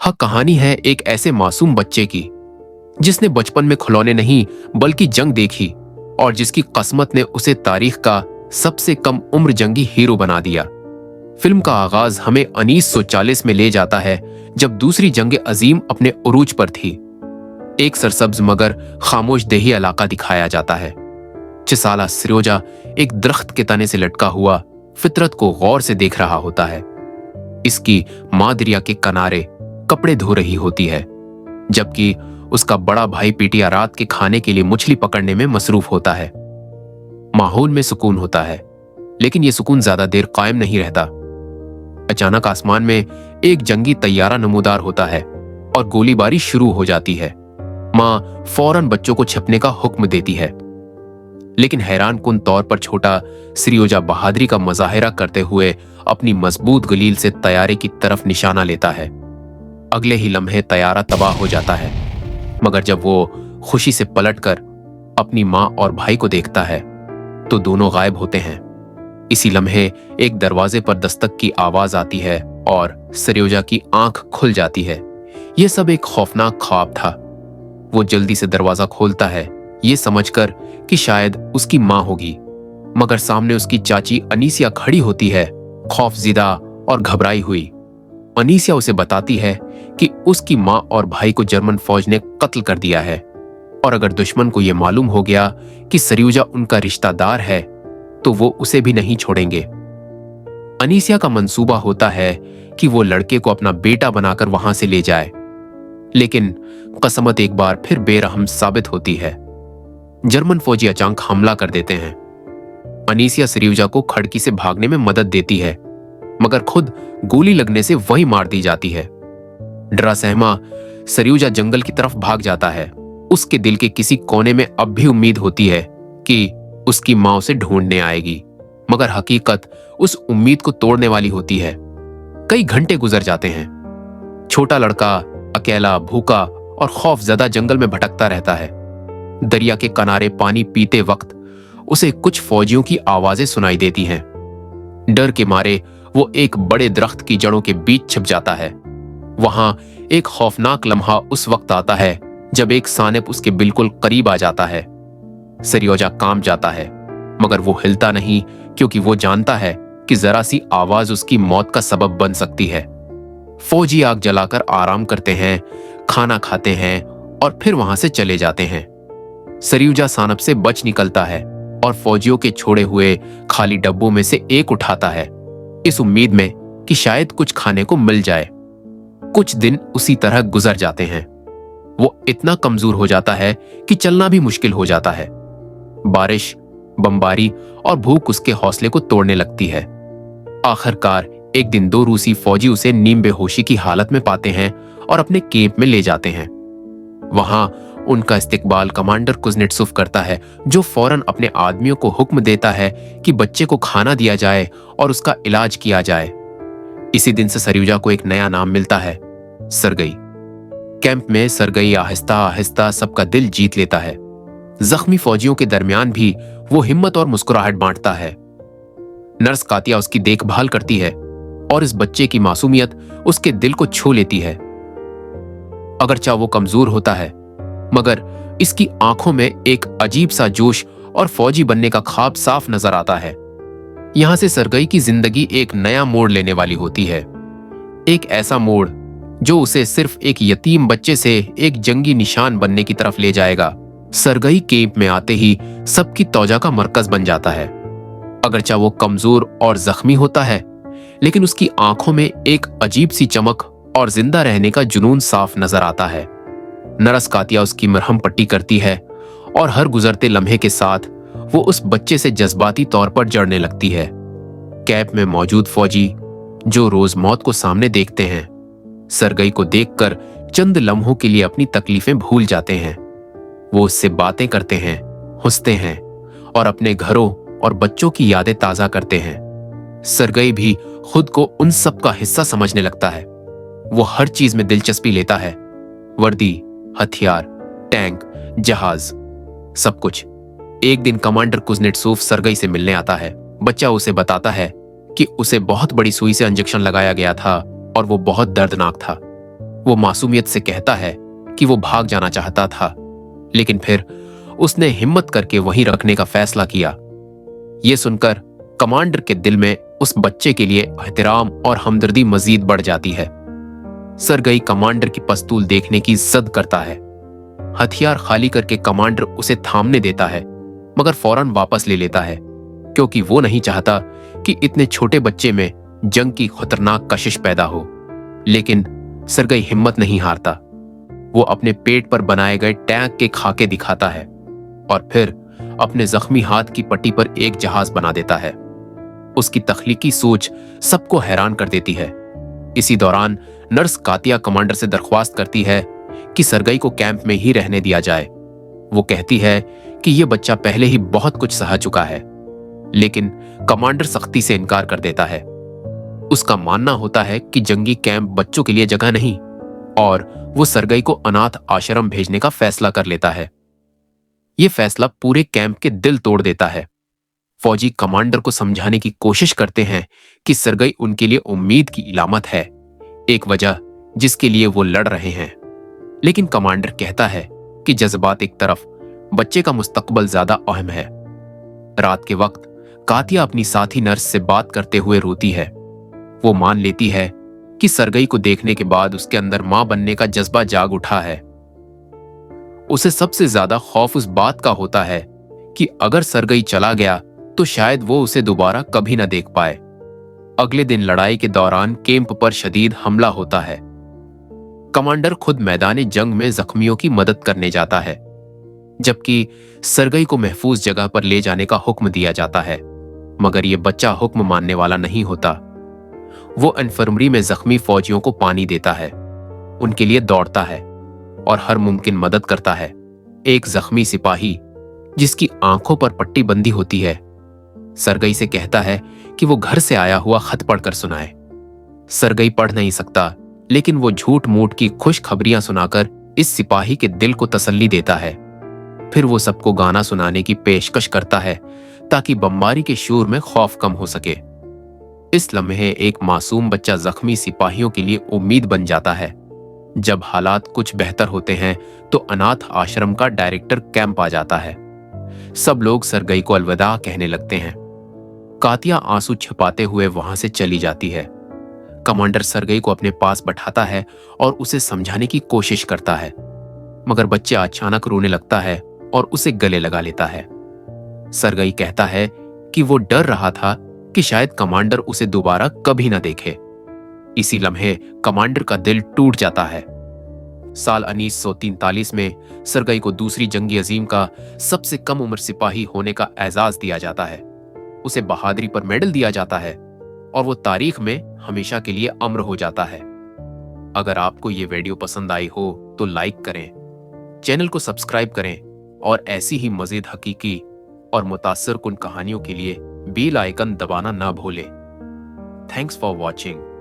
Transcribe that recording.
हाँ, कहानी है एक ऐसे मासूम बच्चे की जिसने बचपन में खिलौने नहीं बल्कि जंग देखी और जिसकी किस्मत ने उसे तारीख का सबसे कम उम्र जंगी हीरो बना दिया। फिल्म का आगाज हमें 1940 में ले जाता है, जब दूसरी जंग अजीम अपने उरूज पर थी। एक सरसब्ज मगर खामोश देही इलाका दिखाया जाता है। 6 साला सरोजा एक दरख्त के तने से लटका हुआ फितरत को गौर से देख रहा होता है। इसकी मां दरिया के किनारे कपड़े धो रही होती है, जबकि उसका बड़ा भाई पीटिया रात के खाने के लिए मछली पकड़ने में मसरूफ होता है। माहौल में सुकून होता है, लेकिन यह सुकून ज्यादा देर कायम नहीं रहता। अचानक आसमान में एक जंगी तैयारा नमूदार होता है और गोलीबारी शुरू हो जाती है। मां फौरन बच्चों को छिपने का हुक्म देती है, लेकिन हैरान कुन तौर पर छोटा सरोजा बहादुरी का मुजाहिरा करते हुए अपनी मजबूत गलील से तैयारे की तरफ निशाना लेता है। अगले ही लम्हे तैयारा तबाह हो जाता है, मगर जब वो खुशी से पलटकर अपनी मां और भाई को देखता है तो दोनों गायब होते हैं। इसी लम्हे एक दरवाजे पर दस्तक की आवाज आती है और सरोजा की आंख खुल जाती है। यह सब एक खौफनाक ख्वाब था। वो जल्दी से दरवाजा खोलता है, ये समझकर कि शायद उसकी मां होगी, मगर सामने उसकी चाची अनीसिया खड़ी होती है, खौफजिदा और घबराई हुई। अनीसिया उसे बताती है कि उसकी मां और भाई को जर्मन फौज ने कत्ल कर दिया है, और अगर दुश्मन को यह मालूम हो गया कि सरोजा उनका रिश्तेदार है तो वो उसे भी नहीं छोड़ेंगे। अनीसिया का मंसूबा होता है कि वो लड़के को अपना बेटा बनाकर वहां से ले जाए, लेकिन कसमत एक बार फिर बेरहम साबित होती है। जर्मन फौजी अचानक हमला कर देते हैं। अनीसिया सरोजा को खिड़की से भागने में मदद देती है, मगर खुद गोली लगने से वही मार दी जाती है। डरा सहमा सरोजा जंगल की तरफ भाग जाता है। उसके दिल के किसी कोने में अब भी उम्मीद होती है कि उसकी मां उसे ढूंढने आएगी, मगर हकीकत उस उम्मीद को तोड़ने वाली होती है। कई घंटे गुजर जाते हैं। छोटा लड़का अकेला, भूखा और खौफजदा जंगल में भटकता रहता है। दरिया के किनारे पानी पीते वक्त उसे कुछ फौजियों की आवाजें सुनाई देती हैं। डर के मारे वो एक बड़े दरख्त की जड़ों के बीच छिप जाता है। वहां एक खौफनाक लम्हा उस वक्त आता है जब एक सानिप उसके बिल्कुल करीब आ जाता है। सरोजा कांप जाता है, मगर वो हिलता नहीं, क्योंकि वो जानता है कि जरा सी आवाज उसकी मौत का सबब बन सकती है। फौजी आग जलाकर आराम करते हैं, खाना खाते हैं और फिर वहां से चले जाते हैं। सरोजा सानप से बच निकलता है और फौजियों के छोड़े हुए खाली डब्बों में से एक उठाता है, इस उम्मीद में कि शायद कुछ खाने को मिल जाए। कुछ दिन उसी तरह गुजर जाते हैं। वो इतना कमजोर हो जाता है कि चलना भी मुश्किल हो जाता है। बारिश, बमबारी और भूख उसके हौसले को तोड़ने लगती है। आखिरकार एक दिन 2 रूसी फौजी उसे नीम बेहोशी की हालत में पाते हैं और अपने कैंप में ले जाते हैं। वहां उनका इस्तकबाल कमांडर कुज़नेत्सोव करता है, जो फौरन अपने आदमियों को हुक्म देता है कि बच्चे को खाना दिया जाए और उसका इलाज किया जाए। इसी दिन से सरोजा को एक नया नाम मिलता है, सरगई। कैंप में सरगई आहिस्ता आहिस्ता सबका दिल जीत लेता है। जख्मी फौजियों के दरमियान भी वो हिम्मत और मुस्कुराहट बांटता है। नर्स कातिया उसकी देखभाल करती है और इस बच्चे की मासूमियत उसके दिल को छू लेती है। अगरचा वो कमजोर होता है, मगर इसकी आंखों में एक अजीब सा जोश और फौजी बनने का ख्वाब साफ नजर आता है। यहां से सरगई की जिंदगी एक नया मोड़ लेने वाली होती है। एक ऐसा मोड़ जो उसे सिर्फ एक यतीम बच्चे से एक जंगी निशान बनने की तरफ ले जाएगा। सरगई कैंप में आते ही सबकी तौजा का मरकज बन जाता है। अगरचा वो कमजोर और जख्मी होता है, लेकिन उसकी आंखों में एक अजीब सी चमक और जिंदा रहने का जुनून साफ नजर आता है। नरस कातिया उसकी मरहम पट्टी करती है और हर गुजरते लम्हे के साथ वो उस बच्चे से जज्बाती तौर पर जड़ने लगती है। कैंप में मौजूद फौजी जो रोज मौत को सामने देखते हैं, सरगई को देखकर चंद लम्हों के लिए अपनी तकलीफें भूल जाते हैं। वो उससे बातें करते हैं, हंसते हैं और अपने घरों और बच्चों की यादें ताजा करते हैं। सरगई भी खुद को उन सब का हिस्सा समझने लगता है। वो हर चीज में दिलचस्पी लेता है, वर्दी, हथियार, टैंक, जहाज, सब कुछ। एक दिन कमांडर कुज़नेत्सोव सरगई से मिलने आता है। बच्चा उसे बताता है कि उसे बहुत बड़ी सुई से इंजेक्शन लगाया गया था और वो बहुत दर्दनाक था। वो मासूमियत से कहता है कि वो भाग जाना चाहता था, लेकिन फिर उसने हिम्मत करके वहीं रखने का फैसला किया। ये सुनकर कमांडर के दिल में उस बच्चे के लिए एहतराम और हमदर्दी मजीद बढ़ जाती है। सरगई कमांडर की पस्तूल देखने की जिद करता है। हथियार खाली करके कमांडर उसे थामने देता है, मगर फौरन वापस ले लेता है, क्योंकि वो नहीं चाहता कि इतने छोटे बच्चे में जंग की खतरनाक कशिश पैदा हो। लेकिन सरगई हिम्मत नहीं हारता। वो अपने पेट पर बनाए गए टैंक के खाके दिखाता है और फिर अपने जख्मी हाथ की पट्टी पर एक जहाज बना देता है। उसकी तख्लीकी सोच सबको हैरान कर देती है। इसी दौरान नर्स कातिया कमांडर से दरख्वास्त करती है कि सरगई को कैंप में ही रहने दिया जाए। वो कहती है कि यह बच्चा पहले ही बहुत कुछ सहा चुका है, लेकिन कमांडर सख्ती से इनकार कर देता है। उसका मानना होता है कि जंगी कैंप बच्चों के लिए जगह नहीं, और वो सरगई को अनाथ आश्रम भेजने का फैसला कर लेता है। यह फैसला पूरे कैंप के दिल तोड़ देता है। फौजी कमांडर को समझाने की कोशिश करते हैं कि सरगई उनके लिए उम्मीद की इलामत है, एक वजह जिसके लिए वो लड़ रहे हैं। लेकिन कमांडर कहता है कि जज्बात एक तरफ, बच्चे का मुस्तकबल ज्यादा अहम है। रात के वक्त कातिया अपनी साथी नर्स से बात करते हुए रोती है। वो मान लेती है कि सरगई को देखने के बाद उसके अंदर मां बनने का जज्बा जाग उठा है। उसे सबसे ज्यादा खौफ उस बात का होता है कि अगर सरगई चला गया तो शायद वो उसे दोबारा कभी न देख पाए। अगले दिन लड़ाई के दौरान कैंप पर शदीद हमला होता है। कमांडर खुद मैदान जंग में जख्मियों की मदद करने जाता है, जबकि सरगई को महफूज जगह पर ले जाने का हुक्म दिया जाता है। मगर यह बच्चा हुक्म मानने वाला नहीं होता। वो इन्फर्मरी में जख्मी फौजियों को पानी देता है, उनके लिए दौड़ता है और हर मुमकिन मदद करता है। एक जख्मी सिपाही जिसकी आंखों पर पट्टी बंधी होती है, सरगई से कहता है कि वो घर से आया हुआ खत पढ़कर सुनाए। सरगई पढ़ नहीं सकता, लेकिन वो झूठ मूठ की खुशखबरियां सुनाकर इस सिपाही के दिल को तसल्ली देता है। फिर वो सबको गाना सुनाने की पेशकश करता है ताकि बमबारी के शोर में खौफ कम हो सके। इस लम्हे एक मासूम बच्चा जख्मी सिपाहियों के लिए उम्मीद बन जाता है। जब हालात कुछ बेहतर होते हैं तो अनाथ आश्रम का डायरेक्टर कैंप आ जाता है। सब लोग सरगई को अलविदा कहने लगते हैं। कातिया आंसू छिपाते हुए वहां से चली जाती है। कमांडर सरगई को अपने पास बैठाता है और उसे समझाने की कोशिश करता है, मगर बच्चा अचानक रोने लगता है और उसे गले लगा लेता है। सरगई कहता है कि वो डर रहा था कि शायद कमांडर उसे दोबारा कभी न देखे। इसी लम्हे कमांडर का दिल टूट जाता है। साल 1943 में सरगई को दूसरी जंगी अजीम का सबसे कम उम्र सिपाही होने का एजाज दिया जाता है। उसे बहादुरी पर मेडल दिया जाता है और वो तारीख में हमेशा के लिए अमर हो जाता है। अगर आपको ये वीडियो पसंद आई हो तो लाइक करें, चैनल को सब्सक्राइब करें और ऐसी ही मजीद हकीकी और मुतासिर कुन कहानियों के लिए बेल आइकन दबाना ना भूलें। Thanks for watching.